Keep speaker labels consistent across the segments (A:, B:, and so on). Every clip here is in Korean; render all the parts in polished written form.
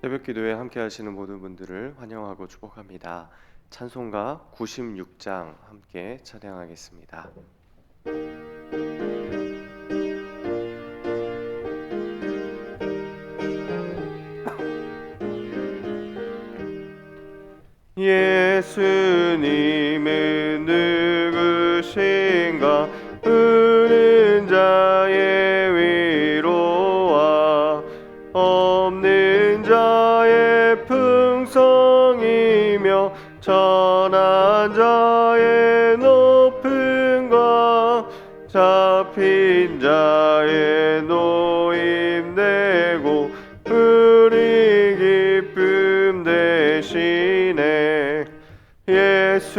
A: 새벽 기도에 함께 하시는 모든 분들을 환영하고 축복합니다. 찬송가 96장 함께 찬양하겠습니다. 예수님은 누구신가? 우는 자의 위로와 없는 자의 풍성이며 전한 자의 높음과 잡힌 자의 노임되고 우리 기쁨 되시네. 예수님은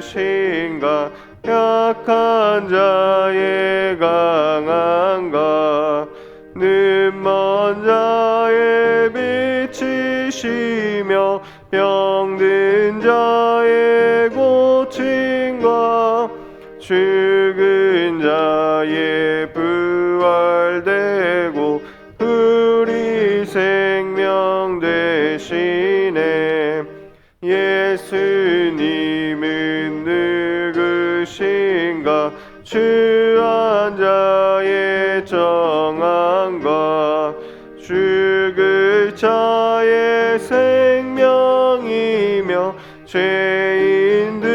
A: 누구신가? 약한 자의 강한가? 눈먼 자의 빛이시며 병든 자의 고침과 죽은 자의 부활되고 우리 생명 되시네. 예수님은 누구신가? 주한 자의 정함과 죽을 자의 생명이며 죄인들의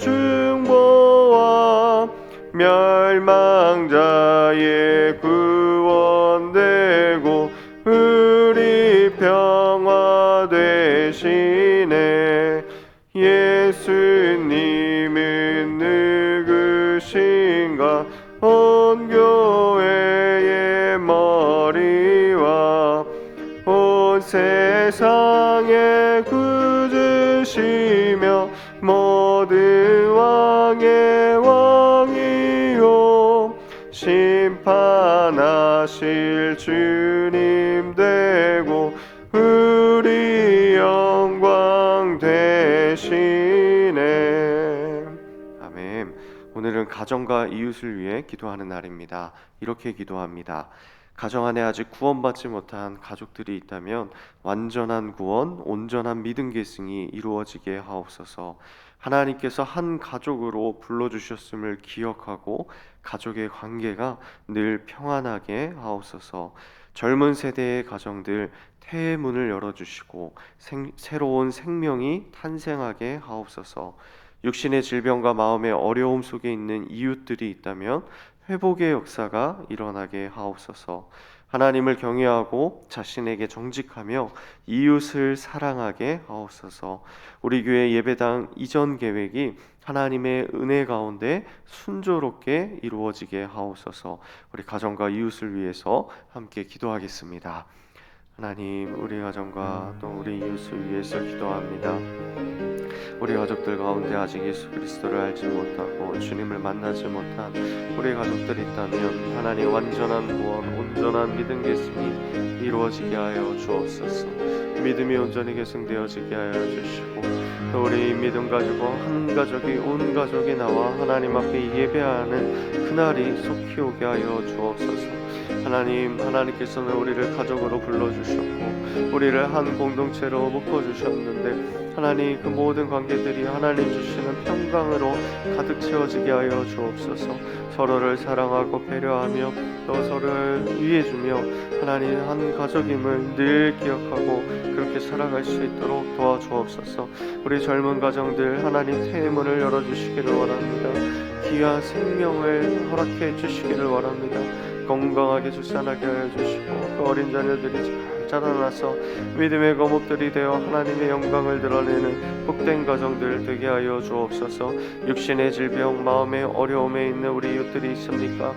A: 중보와 멸망자의 구원되고 우리 평화 되시네. 예수님은 누구신가? 온 교회의 머리와 온 세상의 구주시며 모든 왕의 왕이요 심판하실 주님 되고 우리 영광 되시네. 아멘. 오늘은 가정과 이웃을 위해 기도하는 날입니다. 이렇게 기도합니다. 가정 안에 아직 구원받지 못한 가족들이 있다면 완전한 구원, 온전한 믿음 계승이 이루어지게 하옵소서. 하나님께서 한 가족으로 불러주셨음을 기억하고 가족의 관계가 늘 평안하게 하옵소서. 젊은 세대의 가정들 태의 문을 열어주시고 새로운 생명이 탄생하게 하옵소서. 육신의 질병과 마음의 어려움 속에 있는 이웃들이 있다면 회복의 역사가 일어나게 하옵소서. 하나님을 경외하고 자신에게 정직하며 이웃을 사랑하게 하옵소서. 우리 교회 예배당 이전 계획이 하나님의 은혜 가운데 순조롭게 이루어지게 하옵소서. 우리 가정과 이웃을 위해서 함께 기도하겠습니다. 하나님, 우리 가정과 또 우리 이웃을 위해서 기도합니다. 우리 가족들 가운데 아직 예수 그리스도를 알지 못하고 주님을 만나지 못한 우리 가족들이 있다면 하나님 완전한 구원, 온전한 믿음 계승이 이루어지게 하여 주옵소서. 믿음이 온전히 계승되어지게 하여 주시고 또 우리 믿음 가지고 한 가족이 온 가족이 나와 하나님 앞에 예배하는 그날이 속히 오게 하여 주옵소서. 하나님, 하나님께서는 우리를 가족으로 불러주셨고 우리를 한 공동체로 묶어주셨는데 하나님, 그 모든 관계들이 하나님 주시는 평강으로 가득 채워지게 하여 주옵소서. 서로를 사랑하고 배려하며 또 서로를 위해주며 하나님 한 가족임을 늘 기억하고 그렇게 살아갈 수 있도록 도와주옵소서. 우리 젊은 가정들 하나님 태의 문을 열어주시기를 원합니다. 귀한 생명을 허락해 주시기를 원합니다. 건강하게 출산하게 하여 주시고 또 어린 자녀들이 잘 자라나서 믿음의 거목들이 되어 하나님의 영광을 드러내는 복된 가정들 되게 하여 주옵소서. 육신의 질병, 마음의 어려움에 있는 우리 이웃들이 있습니까?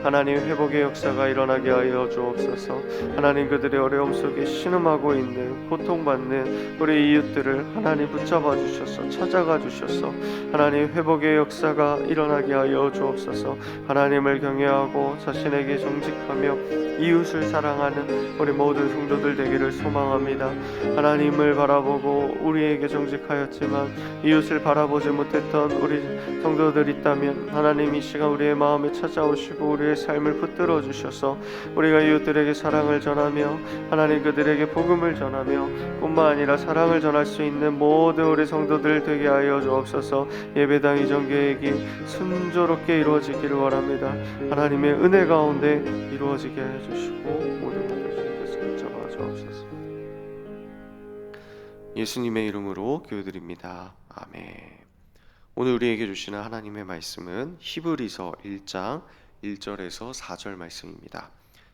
A: 하나님 회복의 역사가 일어나게 하여 주옵소서. 하나님 그들의 어려움 속에 신음하고 있는 고통받는 우리 이웃들을 하나님 붙잡아 주셔서 찾아가 주셔서 하나님 회복의 역사가 일어나게 하여 주옵소서. 하나님을 경외하고 자신에게 정직하며 이웃을 사랑하는 우리 모든 성도들 되기를 소망합니다. 하나님을 바라보고 우리에게 정직하였지만 이웃을 바라보지 못했던 우리 성도들 있다면 하나님 이 시간 우리의 마음에 찾아오시고 우리의 삶을 붙들어 주셔서 우리가 이웃들에게 사랑을 전하며 하나님 그들에게 복음을 전하며 뿐만 아니라 사랑을 전할 수 있는 모든 우리 성도들 되게 하여 주옵소서. 예배당 이전 계획이 순조롭게 이루어지기를 원합니다. 하나님의 은혜 가운데 이루어지게 해주시고 모든 것을 주님께서 잡아 주옵소서. 예수님의 이름으로 기도드립니다. 아멘. 오늘 우리에게 주시는 하나님의 말씀은 히브리서 1장 1절에서 4절 말씀입니다.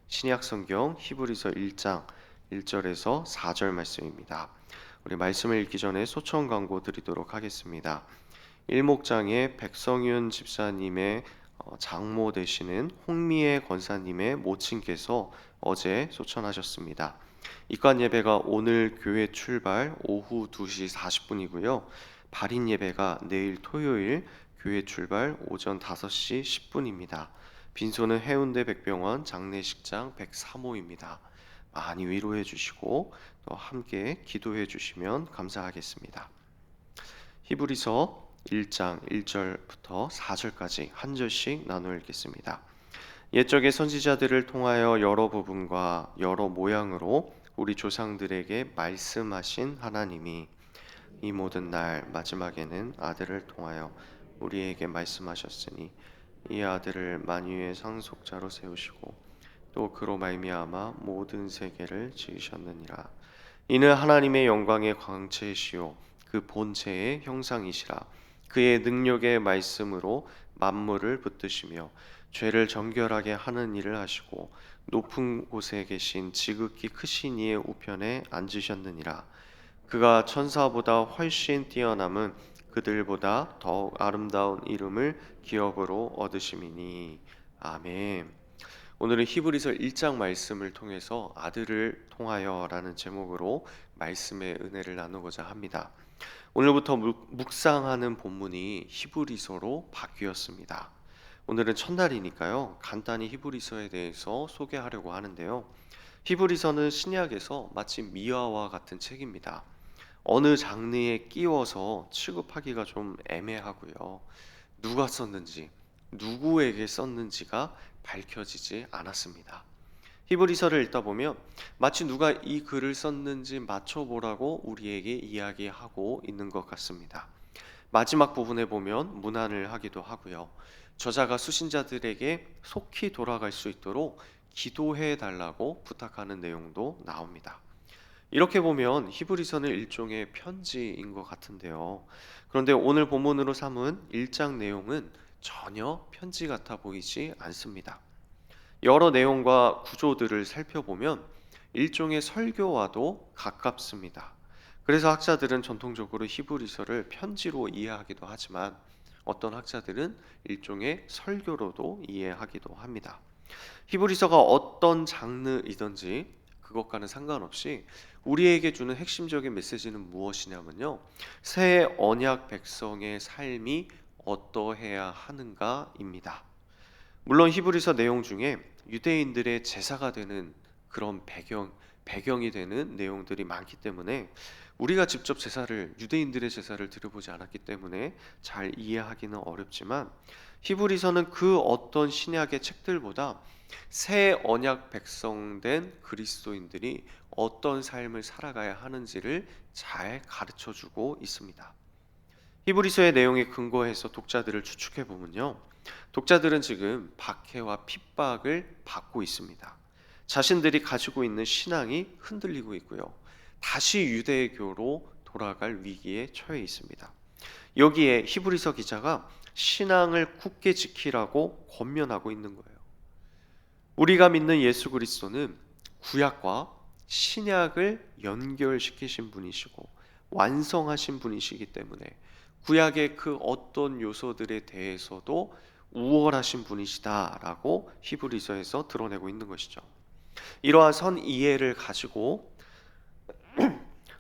A: 신약 성경 히브리서 1장 1절에서 4절 말씀입니다. 우리 말씀을 읽기 전에 소청 광고 드리도록 하겠습니다. 일목장의 백성윤 집사님의 장모 되시는 홍미애 권사님의 모친께서 어제 소천하셨습니다. 입관 예배가 오늘 교회 출발 오후 2시 40분이고요. 발인 예배가 내일 토요일 교회 출발 오전 5시 10분입니다. 빈소는 해운대 백병원 장례식장 103호입니다. 많이 위로해 주시고 또 함께 기도해 주시면 감사하겠습니다. 히브리서 1장 1절부터 4절까지 한 절씩 나누어 읽겠습니다. 옛적의 선지자들을 통하여 여러 부분과 여러 모양으로 우리 조상들에게 말씀하신 하나님이 이 모든 날 마지막에는 아들을 통하여 우리에게 말씀하셨으니 이 아들을 만유의 상속자로 세우시고 또 그로 말미암아 모든 세계를 지으셨느니라. 이는 하나님의 영광의 광채시요 그 본체의 형상이시라. 그의 능력의 말씀으로 만물을 붙드시며 죄를 정결하게 하는 일을 하시고 높은 곳에 계신 지극히 크신 이의 우편에 앉으셨느니라. 그가 천사보다 훨씬 뛰어남은 그들보다 더욱 아름다운 이름을 기업으로 얻으심이니. 아멘. 오늘은 히브리서 1장 말씀을 통해서 아들을 통하여라는 제목으로 말씀의 은혜를 나누고자 합니다. 오늘부터 묵상하는 본문이 히브리서로 바뀌었습니다. 오늘은 첫날이니까요. 간단히 히브리서에 대해서 소개하려고 하는데요. 히브리서는 신약에서 마치 미화와 같은 책입니다. 어느 장르에 끼워서 취급하기가 좀 애매하고요. 누가 썼는지, 누구에게 썼는지가 밝혀지지 않았습니다. 히브리서를 읽다 보면 마치 누가 이 글을 썼는지 맞춰보라고 우리에게 이야기하고 있는 것 같습니다. 마지막 부분에 보면 문안을 하기도 하고요. 저자가 수신자들에게 속히 돌아갈 수 있도록 기도해 달라고 부탁하는 내용도 나옵니다. 이렇게 보면 히브리서는 일종의 편지인 것 같은데요. 그런데 오늘 본문으로 삼은 1장 내용은 전혀 편지 같아 보이지 않습니다. 여러 내용과 구조들을 살펴보면 일종의 설교와도 가깝습니다. 그래서 학자들은 전통적으로 히브리서를 편지로 이해하기도 하지만 어떤 학자들은 일종의 설교로도 이해하기도 합니다. 히브리서가 어떤 장르이든지 그것과는 상관없이 우리에게 주는 핵심적인 메시지는 무엇이냐면요. 새 언약 백성의 삶이 어떠해야 하는가입니다. 물론 히브리서 내용 중에 유대인들의 제사가 되는 그런 배경이 되는 내용들이 많기 때문에 우리가 직접 유대인들의 제사를 드려보지 않았기 때문에 잘 이해하기는 어렵지만 히브리서는 그 어떤 신약의 책들보다 새 언약 백성된 그리스도인들이 어떤 삶을 살아가야 하는지를 잘 가르쳐주고 있습니다. 히브리서의 내용에 근거해서 독자들을 추측해 보면요. 독자들은 지금 박해와 핍박을 받고 있습니다. 자신들이 가지고 있는 신앙이 흔들리고 있고요. 다시 유대교로 돌아갈 위기에 처해 있습니다. 여기에 히브리서 기자가 신앙을 굳게 지키라고 권면하고 있는 거예요. 우리가 믿는 예수 그리스도는 구약과 신약을 연결시키신 분이시고 완성하신 분이시기 때문에 구약의 그 어떤 요소들에 대해서도 우월하신 분이시다라고 히브리서에서 드러내고 있는 것이죠. 이러한 선 이해를 가지고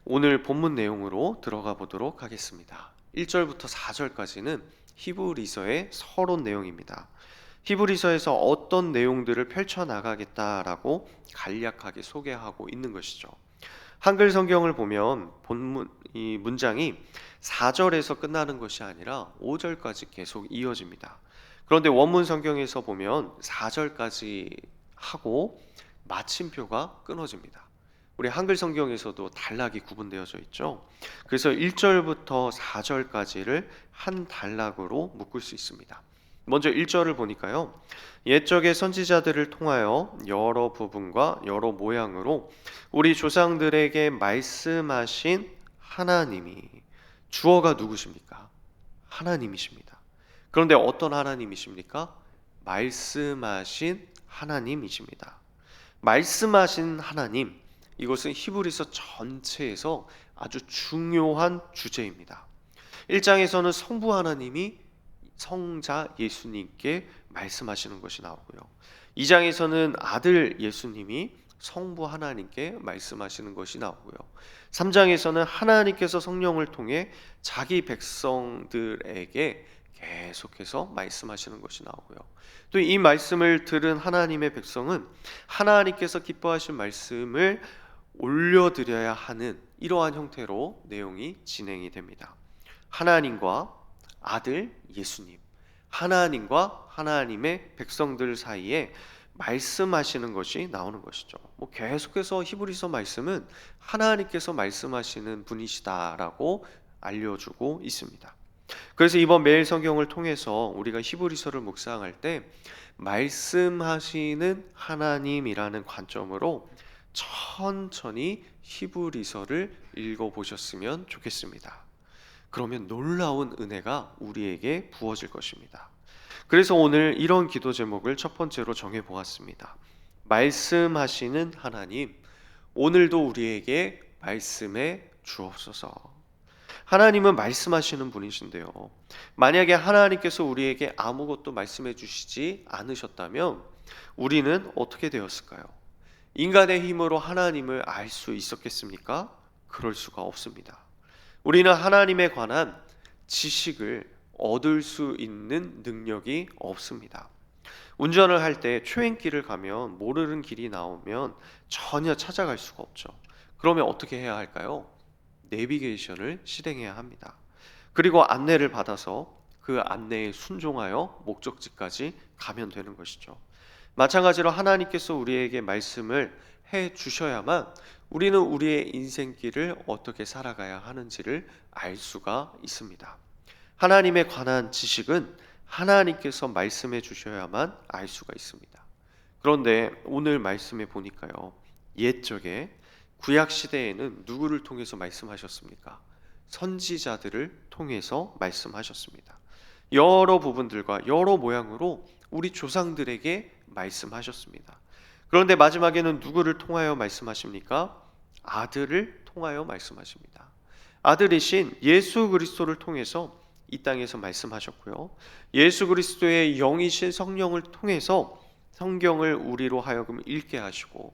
A: 오늘 본문 내용으로 들어가 보도록 하겠습니다. 1절부터 4절까지는 히브리서의 서론 내용입니다. 히브리서에서 어떤 내용들을 펼쳐나가겠다라고 간략하게 소개하고 있는 것이죠. 한글 성경을 보면 이 문장이 4절에서 끝나는 것이 아니라 5절까지 계속 이어집니다. 그런데 원문 성경에서 보면 4절까지 하고 마침표가 끊어집니다. 우리 한글 성경에서도 단락이 구분되어져 있죠. 그래서 1절부터 4절까지를 한 단락으로 묶을 수 있습니다. 먼저 1절을 보니까요. 옛적의 선지자들을 통하여 여러 부분과 여러 모양으로 우리 조상들에게 말씀하신 하나님이, 주어가 누구십니까? 하나님이십니다. 그런데 어떤 하나님이십니까? 말씀하신 하나님이십니다. 말씀하신 하나님, 이것은 히브리서 전체에서 아주 중요한 주제입니다. 1장에서는 성부 하나님이 성자 예수님께 말씀하시는 것이 나오고요. 2장에서는 아들 예수님이 성부 하나님께 말씀하시는 것이 나오고요. 3장에서는 하나님께서 성령을 통해 자기 백성들에게 계속해서 말씀하시는 것이 나오고요. 또 이 말씀을 들은 하나님의 백성은 하나님께서 기뻐하신 말씀을 올려드려야 하는 이러한 형태로 내용이 진행이 됩니다. 하나님과 아들 예수님, 하나님과 하나님의 백성들 사이에 말씀하시는 것이 나오는 것이죠. 계속해서 히브리서 말씀은 하나님께서 말씀하시는 분이시다라고 알려주고 있습니다. 그래서 이번 매일 성경을 통해서 우리가 히브리서를 묵상할 때 말씀하시는 하나님이라는 관점으로 천천히 히브리서를 읽어보셨으면 좋겠습니다. 그러면 놀라운 은혜가 우리에게 부어질 것입니다. 그래서 오늘 이런 기도 제목을 첫 번째로 정해보았습니다. 말씀하시는 하나님, 오늘도 우리에게 말씀해 주옵소서. 하나님은 말씀하시는 분이신데요. 만약에 하나님께서 우리에게 아무것도 말씀해 주시지 않으셨다면 우리는 어떻게 되었을까요? 인간의 힘으로 하나님을 알 수 있었겠습니까? 그럴 수가 없습니다. 우리는 하나님에 관한 지식을 얻을 수 있는 능력이 없습니다. 운전을 할 때 초행길을 가면 모르는 길이 나오면 전혀 찾아갈 수가 없죠. 그러면 어떻게 해야 할까요? 내비게이션을 실행해야 합니다. 그리고 안내를 받아서 그 안내에 순종하여 목적지까지 가면 되는 것이죠. 마찬가지로 하나님께서 우리에게 말씀을 해 주셔야만 우리는 우리의 인생길을 어떻게 살아가야 하는지를 알 수가 있습니다. 하나님에 관한 지식은 하나님께서 말씀해 주셔야만 알 수가 있습니다. 그런데 오늘 말씀에 보니까요, 옛적에 구약 시대에는 누구를 통해서 말씀하셨습니까? 선지자들을 통해서 말씀하셨습니다. 여러 부분들과 여러 모양으로 우리 조상들에게 말씀하셨습니다. 그런데 마지막에는 누구를 통하여 말씀하십니까? 아들을 통하여 말씀하십니다. 아들이신 예수 그리스도를 통해서 이 땅에서 말씀하셨고요. 예수 그리스도의 영이신 성령을 통해서 성경을 우리로 하여금 읽게 하시고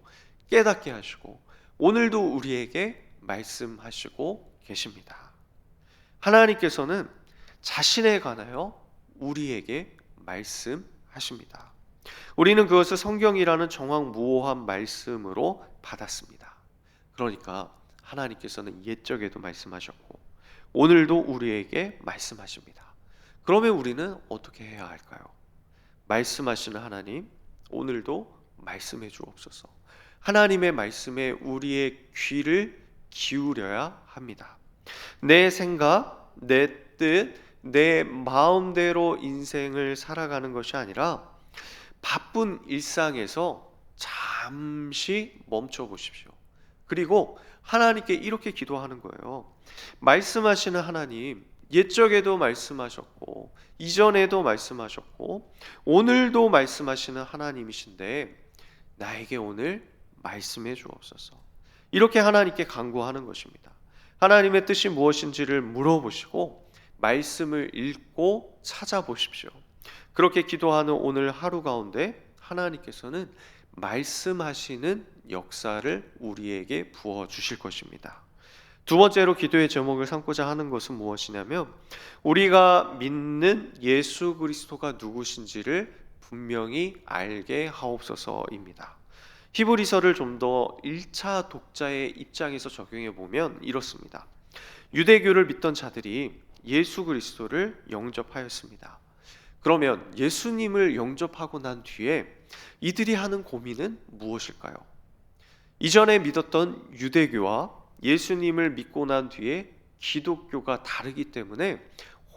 A: 깨닫게 하시고 오늘도 우리에게 말씀하시고 계십니다. 하나님께서는 자신에 관하여 우리에게 말씀하십니다. 우리는 그것을 성경이라는 정확무오한 말씀으로 받았습니다. 그러니까 하나님께서는 옛적에도 말씀하셨고 오늘도 우리에게 말씀하십니다. 그러면 우리는 어떻게 해야 할까요? 말씀하시는 하나님, 오늘도 말씀해 주옵소서. 하나님의 말씀에 우리의 귀를 기울여야 합니다. 내 생각, 내 뜻, 내 마음대로 인생을 살아가는 것이 아니라 바쁜 일상에서 잠시 멈춰 보십시오. 그리고 하나님께 이렇게 기도하는 거예요. 말씀하시는 하나님, 옛적에도 말씀하셨고 이전에도 말씀하셨고 오늘도 말씀하시는 하나님이신데 나에게 오늘 말씀해 주옵소서. 이렇게 하나님께 간구하는 것입니다. 하나님의 뜻이 무엇인지를 물어보시고 말씀을 읽고 찾아보십시오. 그렇게 기도하는 오늘 하루 가운데 하나님께서는 말씀하시는 역사를 우리에게 부어 주실 것입니다. 두 번째로 기도의 제목을 삼고자 하는 것은 무엇이냐면 우리가 믿는 예수 그리스도가 누구신지를 분명히 알게 하옵소서입니다. 히브리서를 좀 더 1차 독자의 입장에서 적용해 보면 이렇습니다. 유대교를 믿던 자들이 예수 그리스도를 영접하였습니다. 그러면 예수님을 영접하고 난 뒤에 이들이 하는 고민은 무엇일까요? 이전에 믿었던 유대교와 예수님을 믿고 난 뒤에 기독교가 다르기 때문에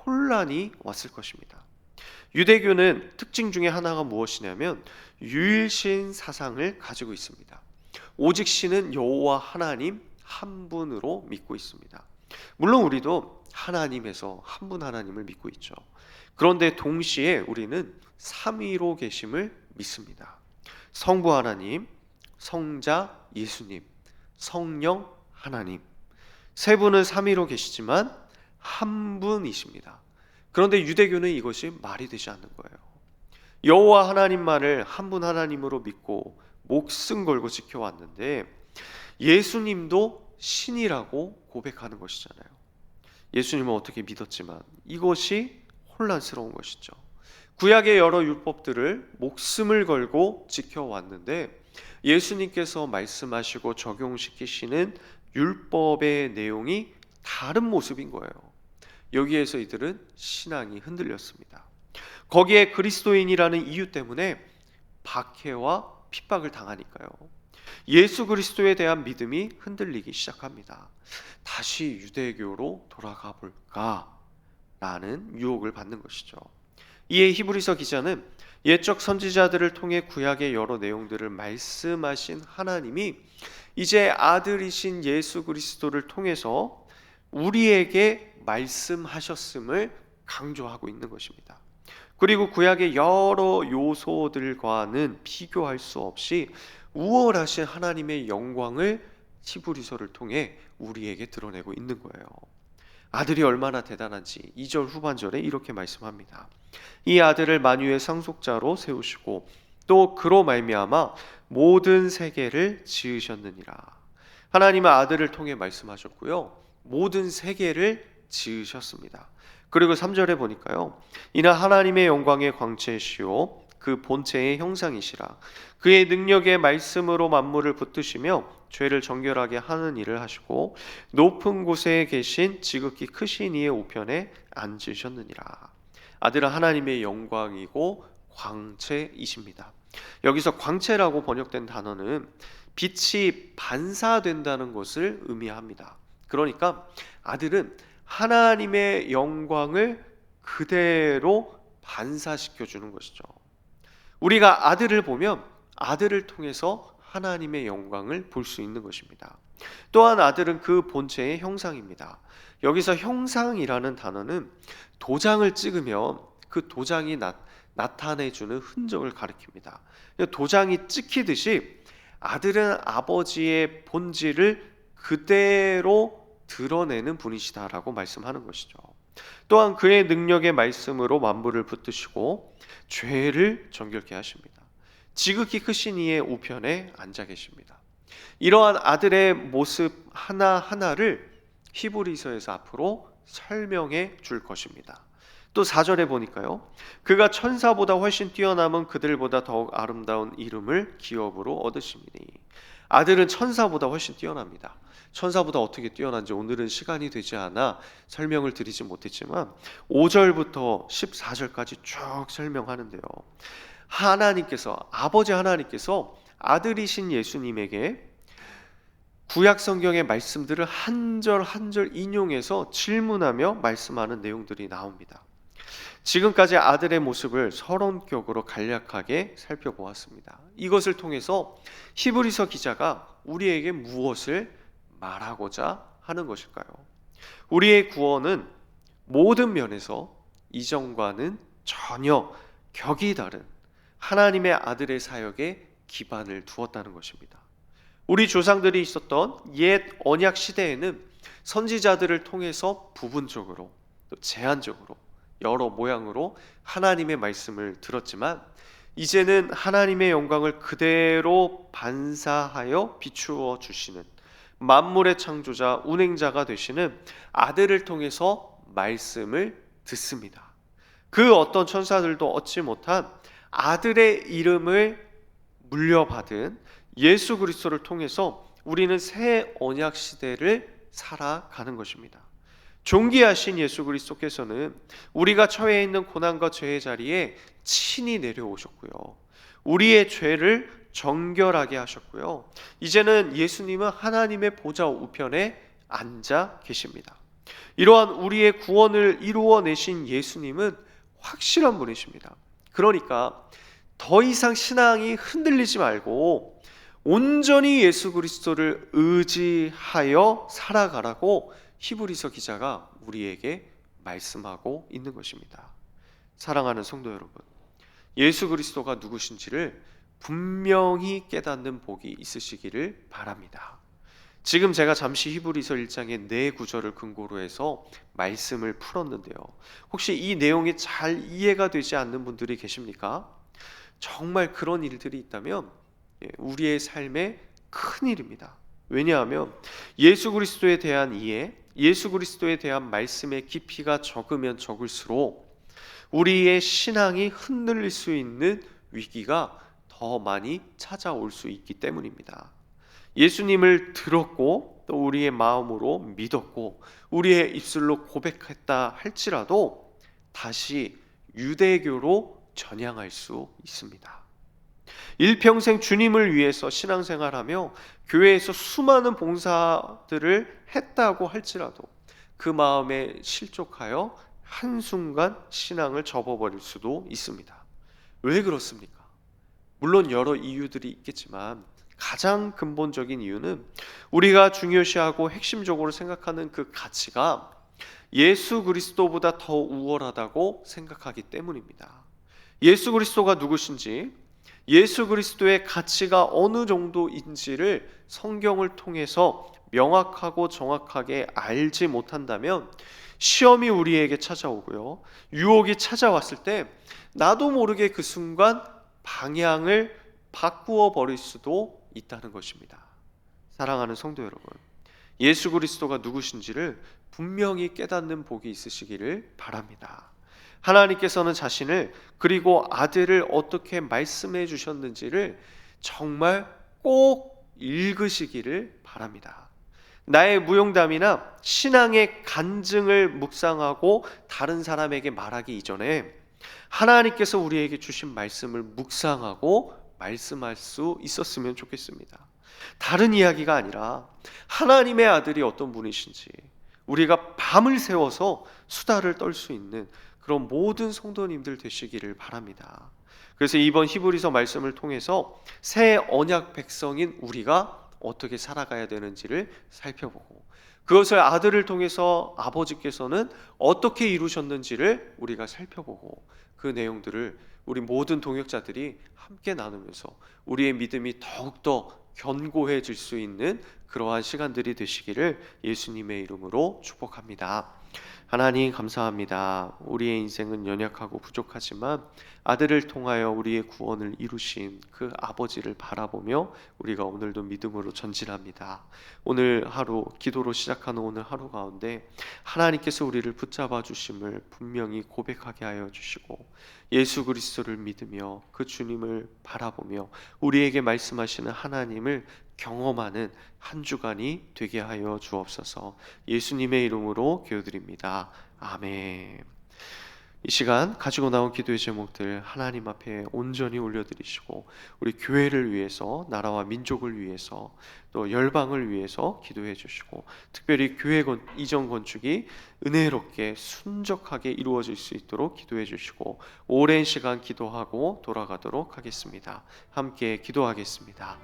A: 혼란이 왔을 것입니다. 유대교는 특징 중에 하나가 무엇이냐면 유일신 사상을 가지고 있습니다. 오직 신은 여호와 하나님 한 분으로 믿고 있습니다. 물론 우리도 하나님에서 한 분 하나님을 믿고 있죠. 그런데 동시에 우리는 삼위로 계심을 믿습니다. 성부 하나님, 성자 예수님, 성령 하나님, 세 분은 삼위로 계시지만 한 분이십니다. 그런데 유대교는 이것이 말이 되지 않는 거예요. 여호와 하나님만을 한 분 하나님으로 믿고 목숨 걸고 지켜왔는데 예수님도 신이라고 고백하는 것이잖아요. 예수님은 어떻게 믿었지만 이것이 혼란스러운 것이죠. 구약의 여러 율법들을 목숨을 걸고 지켜왔는데 예수님께서 말씀하시고 적용시키시는 율법의 내용이 다른 모습인 거예요. 여기에서 이들은 신앙이 흔들렸습니다. 거기에 그리스도인이라는 이유 때문에 박해와 핍박을 당하니까요. 예수 그리스도에 대한 믿음이 흔들리기 시작합니다. 다시 유대교로 돌아가 볼까라는 유혹을 받는 것이죠. 이에 히브리서 기자는 옛적 선지자들을 통해 구약의 여러 내용들을 말씀하신 하나님이 이제 아들이신 예수 그리스도를 통해서 우리에게 말씀하셨음을 강조하고 있는 것입니다. 그리고 구약의 여러 요소들과는 비교할 수 없이 우월하신 하나님의 영광을 히브리서를 통해 우리에게 드러내고 있는 거예요. 아들이 얼마나 대단한지 2절 후반절에 이렇게 말씀합니다. 이 아들을 만유의 상속자로 세우시고 또 그로 말미암아 모든 세계를 지으셨느니라. 하나님은 아들을 통해 말씀하셨고요. 모든 세계를 지으셨습니다. 그리고 3절에 보니까요. 이는 하나님의 영광의 광채시요 그 본체의 형상이시라. 그의 능력의 말씀으로 만물을 붙드시며 죄를 정결하게 하는 일을 하시고 높은 곳에 계신 지극히 크신 이의 우편에 앉으셨느니라. 아들은 하나님의 영광이고 광채이십니다. 여기서 광채라고 번역된 단어는 빛이 반사된다는 것을 의미합니다. 그러니까 아들은 하나님의 영광을 그대로 반사시켜 주는 것이죠. 우리가 아들을 보면 아들을 통해서 하나님의 영광을 볼 수 있는 것입니다. 또한 아들은 그 본체의 형상입니다. 여기서 형상이라는 단어는 도장을 찍으면 그 도장이 나타내주는 흔적을 가리킵니다. 도장이 찍히듯이 아들은 아버지의 본질을 그대로 드러내는 분이시다라고 말씀하는 것이죠. 또한 그의 능력의 말씀으로 만물을 붙드시고 죄를 정결케 하십니다. 지극히 크신 이의 우편에 앉아 계십니다. 이러한 아들의 모습 하나하나를 히브리서에서 앞으로 설명해 줄 것입니다. 또 4절에 보니까요. 그가 천사보다 훨씬 뛰어남은 그들보다 더욱 아름다운 이름을 기업으로 얻으시니. 아들은 천사보다 훨씬 뛰어납니다. 천사보다 어떻게 뛰어난지 오늘은 시간이 되지 않아 설명을 드리지 못했지만 5절부터 14절까지 쭉 설명하는데요. 아버지 하나님께서 아들이신 예수님에게 구약 성경의 말씀들을 한 절 한 절 인용해서 질문하며 말씀하는 내용들이 나옵니다. 지금까지 아들의 모습을 서론격으로 간략하게 살펴보았습니다. 이것을 통해서 히브리서 기자가 우리에게 무엇을 말하고자 하는 것일까요? 우리의 구원은 모든 면에서 이전과는 전혀 격이 다른 하나님의 아들의 사역에 기반을 두었다는 것입니다. 우리 조상들이 있었던 옛 언약 시대에는 선지자들을 통해서 부분적으로 또 제한적으로 여러 모양으로 하나님의 말씀을 들었지만 이제는 하나님의 영광을 그대로 반사하여 비추어 주시는 만물의 창조자 운행자가 되시는 아들을 통해서 말씀을 듣습니다. 그 어떤 천사들도 얻지 못한 아들의 이름을 물려받은 예수 그리스도를 통해서 우리는 새 언약 시대를 살아가는 것입니다. 존귀하신 예수 그리스도께서는 우리가 처해 있는 고난과 죄의 자리에 친히 내려오셨고요. 우리의 죄를 정결하게 하셨고요. 이제는 예수님은 하나님의 보좌 우편에 앉아 계십니다. 이러한 우리의 구원을 이루어내신 예수님은 확실한 분이십니다. 그러니까 더 이상 신앙이 흔들리지 말고 온전히 예수 그리스도를 의지하여 살아가라고 히브리서 기자가 우리에게 말씀하고 있는 것입니다. 사랑하는 성도 여러분, 예수 그리스도가 누구신지를 분명히 깨닫는 복이 있으시기를 바랍니다. 지금 제가 잠시 히브리서 1장의 네 구절을 근거로 해서 말씀을 풀었는데요. 혹시 이 내용이 잘 이해가 되지 않는 분들이 계십니까? 정말 그런 일들이 있다면 우리의 삶에 큰 일입니다. 왜냐하면 예수 그리스도에 대한 이해, 예수 그리스도에 대한 말씀의 깊이가 적으면 적을수록 우리의 신앙이 흔들릴 수 있는 위기가 더 많이 찾아올 수 있기 때문입니다. 예수님을 들었고 또 우리의 마음으로 믿었고 우리의 입술로 고백했다 할지라도 다시 유대교로 전향할 수 있습니다. 일평생 주님을 위해서 신앙생활하며 교회에서 수많은 봉사들을 했다고 할지라도 그 마음에 실족하여 한순간 신앙을 접어버릴 수도 있습니다. 왜 그렇습니까? 물론 여러 이유들이 있겠지만 가장 근본적인 이유는 우리가 중요시하고 핵심적으로 생각하는 그 가치가 예수 그리스도보다 더 우월하다고 생각하기 때문입니다. 예수 그리스도가 누구신지, 예수 그리스도의 가치가 어느 정도인지를 성경을 통해서 명확하고 정확하게 알지 못한다면 시험이 우리에게 찾아오고요, 유혹이 찾아왔을 때 나도 모르게 그 순간 방향을 바꾸어 버릴 수도 있다는 것입니다. 사랑하는 성도 여러분, 예수 그리스도가 누구신지를 분명히 깨닫는 복이 있으시기를 바랍니다. 하나님께서는 자신을 그리고 아들을 어떻게 말씀해 주셨는지를 정말 꼭 읽으시기를 바랍니다. 나의 무용담이나 신앙의 간증을 묵상하고 다른 사람에게 말하기 이전에 하나님께서 우리에게 주신 말씀을 묵상하고 말씀할 수 있었으면 좋겠습니다. 다른 이야기가 아니라 하나님의 아들이 어떤 분이신지 우리가 밤을 새워서 수다를 떨 수 있는 그런 모든 성도님들 되시기를 바랍니다. 그래서 이번 히브리서 말씀을 통해서 새 언약 백성인 우리가 어떻게 살아가야 되는지를 살펴보고 그것을 아들을 통해서 아버지께서는 어떻게 이루셨는지를 우리가 살펴보고 그 내용들을 우리 모든 동역자들이 함께 나누면서 우리의 믿음이 더욱더 견고해질 수 있는 그러한 시간들이 되시기를 예수님의 이름으로 축복합니다. 하나님 감사합니다. 우리의 인생은 연약하고 부족하지만 아들을 통하여 우리의 구원을 이루신 그 아버지를 바라보며 우리가 오늘도 믿음으로 전진합니다. 오늘 하루, 기도로 시작하는 오늘 하루 가운데 하나님께서 우리를 붙잡아 주심을 분명히 고백하게 하여 주시고 예수 그리스도를 믿으며 그 주님을 바라보며 우리에게 말씀하시는 하나님을 경험하는 한 주간이 되게 하여 주옵소서. 예수님의 이름으로 기도드립니다. 아멘. 이 시간 가지고 나온 기도의 제목들 하나님 앞에 온전히 올려드리시고 우리 교회를 위해서, 나라와 민족을 위해서, 또 열방을 위해서 기도해 주시고 특별히 교회 이전 건축이 은혜롭게 순적하게 이루어질 수 있도록 기도해 주시고 오랜 시간 기도하고 돌아가도록 하겠습니다. 함께 기도하겠습니다.